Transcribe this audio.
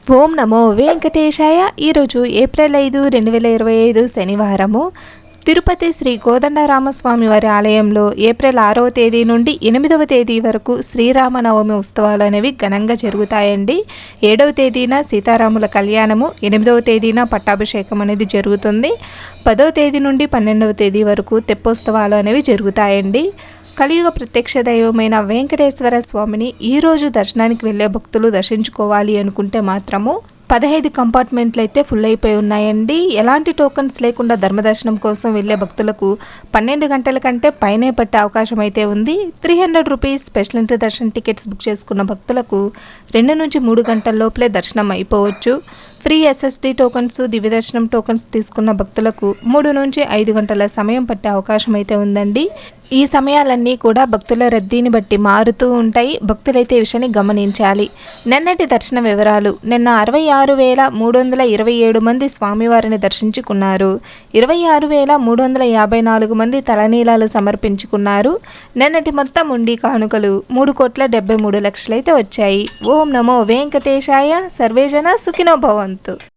ఓం నమో వెంకటేశాయ. ఈరోజు ఏప్రిల్ 5, 2025 శనివారము. తిరుపతి శ్రీ కోదండరామస్వామి వారి ఆలయంలో ఏప్రిల్ 6వ తేదీ నుండి 8వ తేదీ వరకు శ్రీరామనవమి ఉత్సవాలు అనేవి ఘనంగా జరుగుతాయండి. 7వ తేదీన సీతారాముల కళ్యాణము, 8వ తేదీన పట్టాభిషేకం అనేది జరుగుతుంది. 10వ తేదీ నుండి 12వ తేదీ వరకు తెప్పోత్సవాలు అనేవి జరుగుతాయండి. కలియుగ ప్రత్యక్ష దైవమైన వెంకటేశ్వర స్వామిని ఈరోజు దర్శనానికి వెళ్ళే భక్తులు దర్శించుకోవాలి అనుకుంటే మాత్రము 15 కంపార్ట్మెంట్లు అయితే ఫుల్ అయిపోయి ఉన్నాయండి. ఎలాంటి టోకన్స్ లేకుండా ధర్మదర్శనం కోసం వెళ్ళే భక్తులకు 12 గంటల కంటే పైనే పట్టే అవకాశం అయితే ఉంది. 300 రూపీస్ స్పెషల్ ఎంట్రీ దర్శన టికెట్స్ బుక్ చేసుకున్న భక్తులకు 2 నుంచి 3 గంటల లోపలే దర్శనం అయిపోవచ్చు. ఫ్రీ ఎస్ఎస్డి టోకన్స్, దివ్య దర్శనం టోకన్స్ తీసుకున్న భక్తులకు 3 నుంచి 5 గంటల సమయం పట్టే అవకాశం అయితే ఉందండి. ఈ సమయాలన్నీ కూడా భక్తుల రద్దీని బట్టి మారుతూ ఉంటాయి. భక్తులైతే ఈ విషయాన్ని గమనించాలి. నిన్నటి దర్శన వివరాలు. నిన్న 66,327 మంది స్వామివారిని దర్శించుకున్నారు. 26,354 మంది తలనీలాలు సమర్పించుకున్నారు. నిన్నటి మొత్తం ఉండి కానుకలు 3,73,00,000 అయితే వచ్చాయి. ఓం నమో వెంకటేశాయ. సర్వేజన సుఖినో భవంతు.